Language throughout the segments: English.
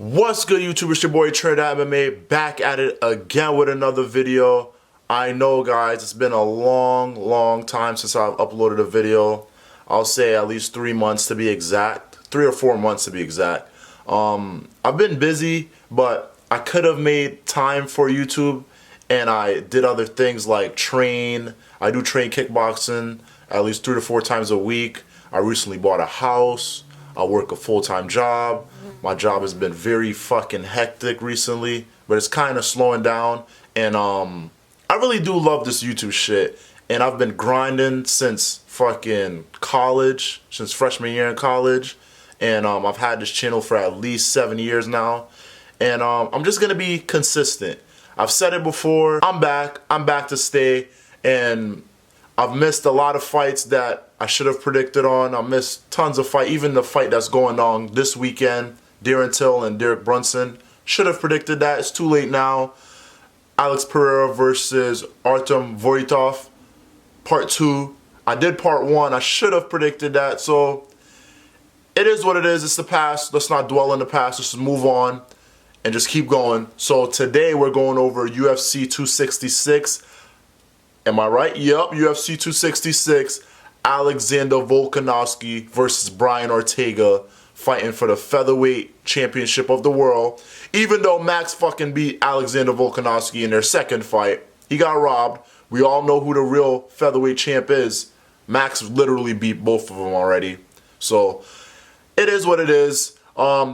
What's good, YouTube? It's your boy Trinidad MMA, back at it again with another video. I know, guys, it's been a long time since I've uploaded a video. I'll say at least 3 months to be exact, 3 or 4 months to be exact. I've been busy, but I could have made time for YouTube, and I did other things like train. I do train kickboxing at least 3 to 4 times a week. I recently bought a house. I work a full-time job. My job has been very fucking hectic recently, but it's kind of slowing down. And I really do love this YouTube shit. And I've been grinding since fucking college, since freshman year in college. And I've had this channel for at least 7 years now. And I'm just gonna be consistent. I've said it before. I'm back to stay. And I've missed a lot of fights that I should have predicted on. I missed tons of fights. Even the fight that's going on this weekend, Darren Till and Derek Brunson, should have predicted that. It's too late now. Alex Pereira versus Artem Voitov, part 2. I did part 1. I should have predicted that. So it is what it is. It's the past. Let's not dwell in the past. Let's just move on and just keep going. So today we're going over UFC 266. Am I right? Yep, UFC 266. Alexander Volkanovski versus Brian Ortega, fighting for the featherweight championship of the world. Even though Max fucking beat Alexander Volkanovski in their second fight, he got robbed. We all know who the real featherweight champ is. Max literally beat both of them already. So it is what it is.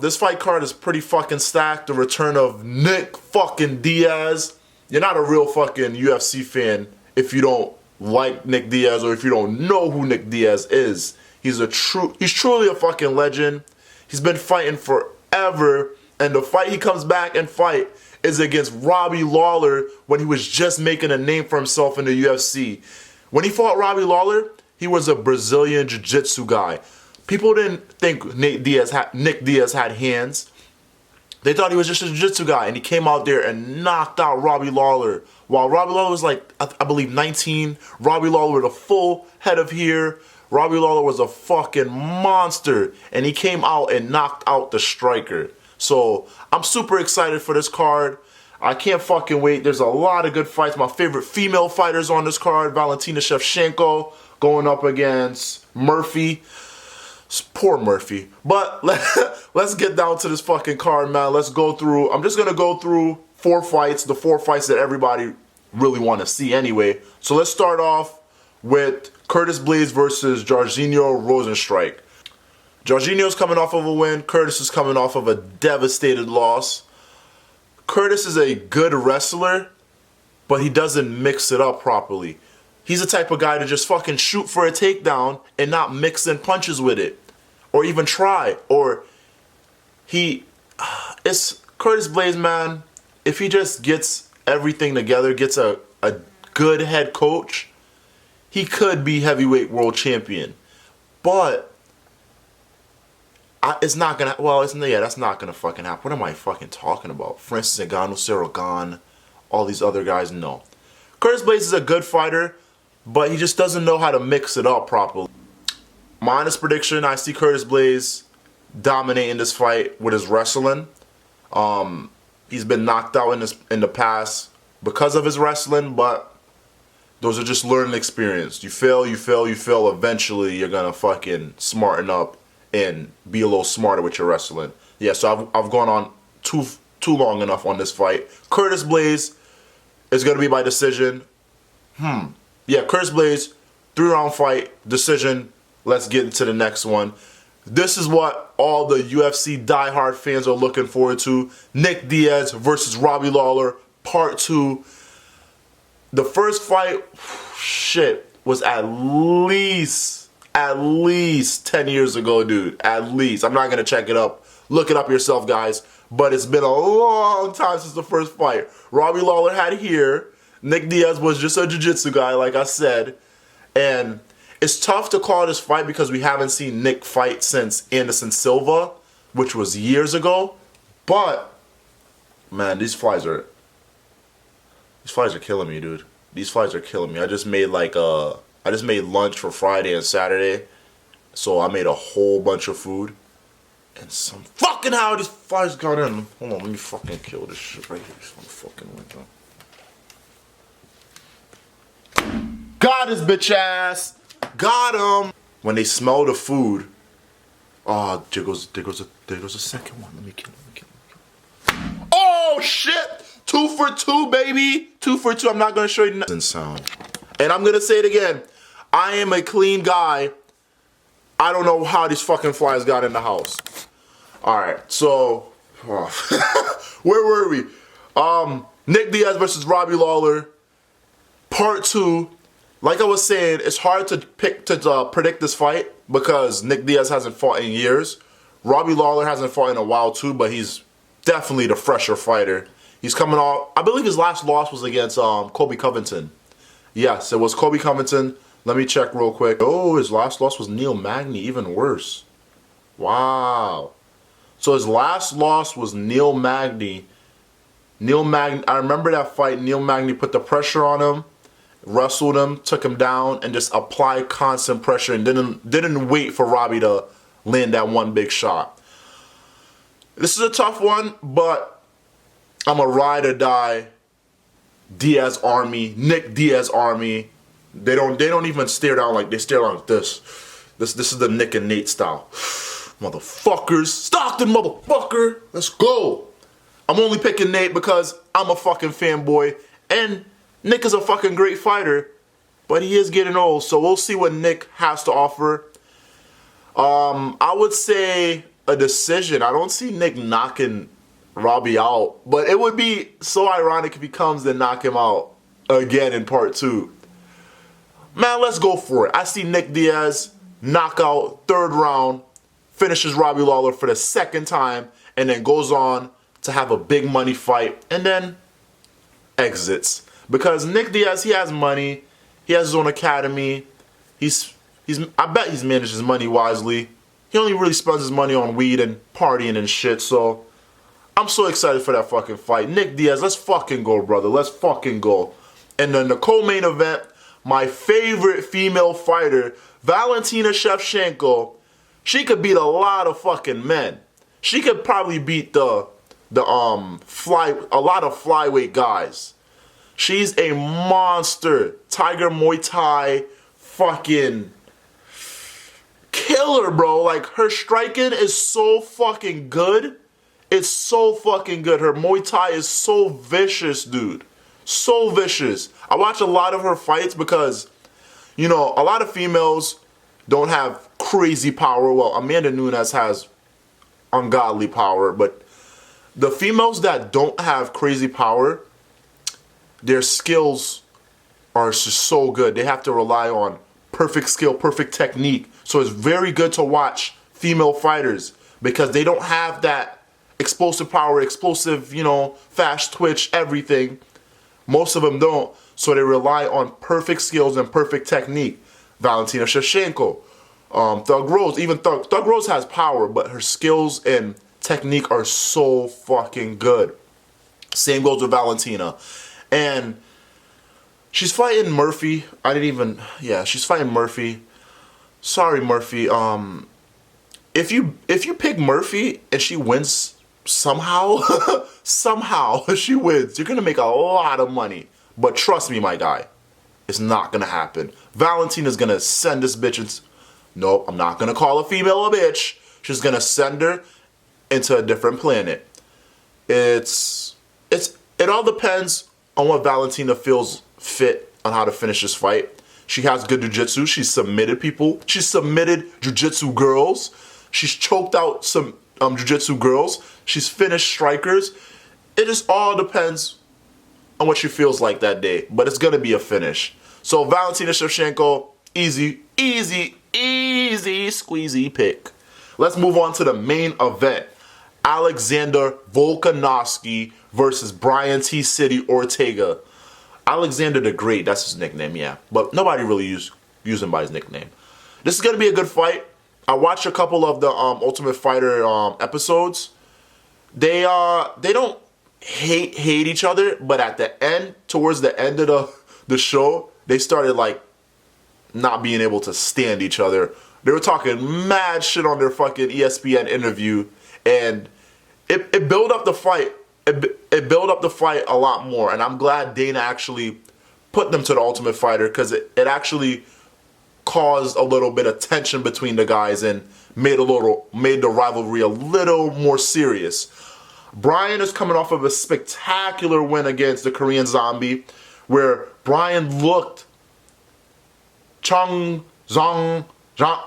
This fight card is pretty fucking stacked. The return of Nick fucking Diaz. You're not a real fucking UFC fan if you don't like Nick Diaz, or if you don't know who Nick Diaz is. He's truly a fucking legend. He's been fighting forever, and the fight he comes back and fight is against Robbie Lawler when he was just making a name for himself in the UFC. When he fought Robbie Lawler, he was a Brazilian jiu-jitsu guy. People didn't think Nick Diaz had hands. They thought he was just a jiu-jitsu guy, and he came out there and knocked out Robbie Lawler. While Robbie Lawler was like, I believe 19, Robbie Lawler with a full head of hair. Robbie Lawler was a fucking monster, and he came out and knocked out the striker. So I'm super excited for this card. I can't fucking wait. There's a lot of good fights. My favorite female fighters on this card, Valentina Shevchenko going up against Murphy. Poor Murphy. But let's get down to this fucking card, man. Let's go through. I'm just going to go through 4 fights, the 4 fights that everybody really want to see anyway. So let's start off with Curtis Blaydes versus Georginio Rozenstruik. Georginio's coming off of a win. Curtis is coming off of a devastated loss. Curtis is a good wrestler, but he doesn't mix it up properly. He's the type of guy to just fucking shoot for a takedown and not mix in punches with it. Or even try. Or it's Curtis Blaydes, man. If he just gets everything together, gets a good head coach, he could be heavyweight world champion. But it's not gonna, that's not gonna fucking happen. What am I fucking talking about? Francis Ngannou, Cyril Gane, all these other guys, no. Curtis Blaydes is a good fighter, but he just doesn't know how to mix it up properly. My honest prediction, I see Curtis Blaydes dominating this fight with his wrestling. He's been knocked out in the past because of his wrestling, but those are just learning experience. You fail. Eventually, you're gonna fucking smarten up and be a little smarter with your wrestling. Yeah, so I've gone on too long enough on this fight. Curtis Blaydes is gonna be by decision. Yeah, Curtis Blaydes, 3-round fight, decision. Let's get into the next one. This is what all the UFC diehard fans are looking forward to. Nick Diaz versus Robbie Lawler, part 2. The first fight, shit, was at least 10 years ago, dude. At least. I'm not going to check it up. Look it up yourself, guys. But it's been a long time since the first fight. Robbie Lawler had hair. Nick Diaz was just a jiu-jitsu guy, like I said. And it's tough to call this fight because we haven't seen Nick fight since Anderson Silva, which was years ago. But, man, these flies are killing me, dude. These flies are killing me. I just made lunch for Friday and Saturday. So I made a whole bunch of food. And some fucking how these fighters got in. Hold on, let me fucking kill this shit right here. This fucking window. Got his bitch ass. Got him. When they smell the food. Oh, there goes a second one. Let me kill him. Oh shit! 2 for 2, baby. 2 for 2. I'm not gonna show you nothing sound. And I'm gonna say it again. I am a clean guy. I don't know how these fucking flies got in the house. Alright, so where were we? Nick Diaz versus Robbie Lawler. Part 2. Like I was saying, it's hard to predict this fight because Nick Diaz hasn't fought in years. Robbie Lawler hasn't fought in a while too, but he's definitely the fresher fighter. He's coming off, I believe his last loss was against Colby Covington. Yes, it was Colby Covington. Let me check real quick. Oh, his last loss was Neil Magny, even worse. Wow. So his last loss was Neil Magny. I remember that fight. Neil Magny put the pressure on him, wrestled him, took him down, and just applied constant pressure and didn't wait for Robbie to land that one big shot. This is a tough one, but I'm a ride or die Diaz army, Nick Diaz army. They don't even stare down like they stare down like this. This is the Nick and Nate style. Motherfuckers, Stockton motherfucker, let's go. I'm only picking Nate because I'm a fucking fanboy and Nick is a fucking great fighter, but he is getting old, so we'll see what Nick has to offer. I would say a decision. I don't see Nick knocking Robbie out, but it would be so ironic if he comes to knock him out again in part 2. Man, let's go for it. I see Nick Diaz knockout, 3rd round, finishes Robbie Lawler for the 2nd time, and then goes on to have a big money fight, and then exits. Because Nick Diaz, he has money, he has his own academy, I bet he's managed his money wisely. He only really spends his money on weed and partying and shit, so I'm so excited for that fucking fight. Nick Diaz, let's fucking go, brother. Let's fucking go. And then the co-main event, my favorite female fighter, Valentina Shevchenko. She could beat a lot of fucking men. She could probably beat a lot of flyweight guys. She's a monster. Tiger Muay Thai fucking killer, bro. Like, her striking is so fucking good. It's so fucking good. Her Muay Thai is so vicious, dude. So vicious. I watch a lot of her fights because, you know, a lot of females don't have crazy power. Well, Amanda Nunes has ungodly power, but the females that don't have crazy power, their skills are just so good. They have to rely on perfect skill, perfect technique. So it's very good to watch female fighters because they don't have that explosive power, explosive, you know, fast twitch, everything. Most of them don't. So they rely on perfect skills and perfect technique. Valentina Shevchenko, Thug Rose, even Thug Rose has power, but her skills and technique are so fucking good. Same goes with Valentina. And she's fighting Murphy. She's fighting Murphy. Sorry, Murphy. If you pick Murphy and she wins somehow, she wins, you're gonna make a lot of money. But trust me, my guy, it's not gonna happen. Valentina's gonna send this bitch nope, I'm not gonna call a female a bitch. She's gonna send her into a different planet. It all depends on what Valentina feels fit on how to finish this fight. She has good jiu-jitsu. She's submitted people. She's submitted jiu-jitsu girls. She's choked out some jiu-jitsu girls. She's finished strikers. It just all depends on what she feels like that day. But it's going to be a finish. So Valentina Shevchenko, easy squeezy pick. Let's move on to the main event. Alexander Volkanovski versus Brian T. City Ortega. Alexander the Great, that's his nickname, yeah. But nobody really use him by his nickname. This is going to be a good fight. I watched a couple of the Ultimate Fighter episodes. They don't hate each other, but at the end, towards the end of the show, they started like not being able to stand each other. They were talking mad shit on their fucking ESPN interview, and it built up the fight. It built up the fight a lot more, and I'm glad Dana actually put them to the Ultimate Fighter, because it actually caused a little bit of tension between the guys and made the rivalry a little more serious. Brian is coming off of a spectacular win against the Korean Zombie, where Brian looked I'm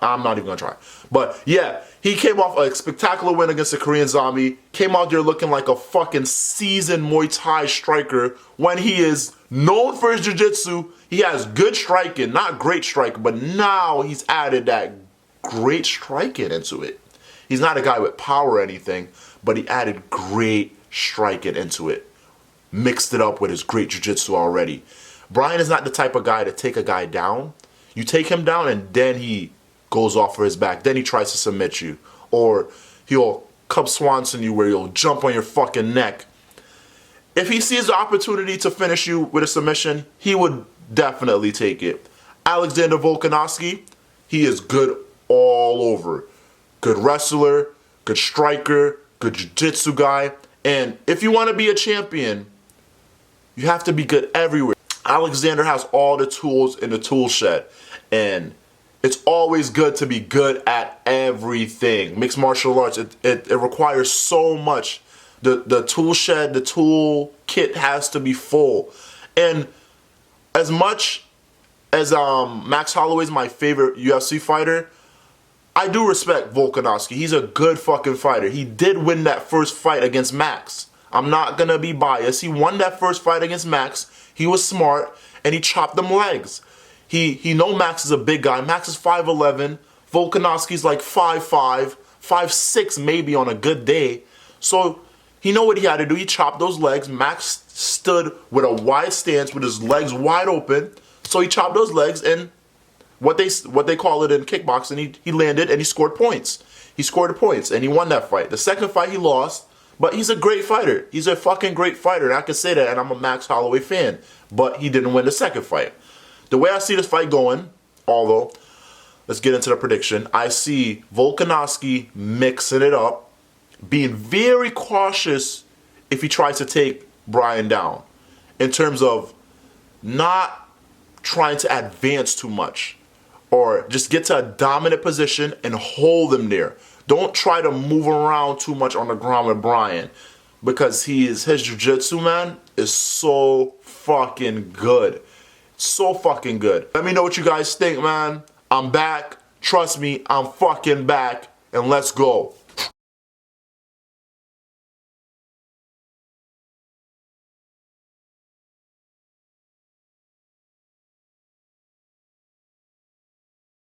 not even gonna try. But yeah, he came off a spectacular win against the Korean Zombie, came out there looking like a fucking seasoned Muay Thai striker when he is known for his jiu-jitsu. He has good striking, not great striking, but now he's added that great striking into it. He's not a guy with power or anything, but he added great striking into it. Mixed it up with his great jiu-jitsu already. Brian is not the type of guy to take a guy down. You take him down and then he goes off for his back. Then he tries to submit you. Or he'll Cub Swanson you where he'll jump on your fucking neck. If he sees the opportunity to finish you with a submission, he would definitely take it. Alexander Volkanovski, he is good all over. Good wrestler, good striker, good jiu-jitsu guy. And if you want to be a champion, you have to be good everywhere. Alexander has all the tools in the tool shed, and it's always good to be good at everything. Mixed martial arts, it requires so much. The tool shed, the tool kit has to be full. And as much as Max Holloway's my favorite UFC fighter, I do respect Volkanovski. He's a good fucking fighter. He did win that first fight against Max. I'm not gonna be biased. He won that first fight against Max. He was smart, and he chopped them legs. He know Max is a big guy. Max is 5'11". Volkanovski's like 5'5", 5'6" maybe on a good day. So he know what he had to do. He chopped those legs. Max stood with a wide stance with his legs wide open. So he chopped those legs, and what they call it in kickboxing, he landed and he scored points. He scored points and he won that fight. The second fight he lost. But he's a great fighter. He's a fucking great fighter. And I can say that, and I'm a Max Holloway fan. But he didn't win the second fight. The way I see this fight going, although, let's get into the prediction. I see Volkanovski mixing it up, being very cautious if he tries to take Brian down. In terms of not trying to advance too much. Or just get to a dominant position and hold him there. Don't try to move around too much on the ground with Brian, because his jiu-jitsu, man, is so fucking good. So fucking good. Let me know what you guys think, man. I'm back. Trust me, I'm fucking back. And let's go.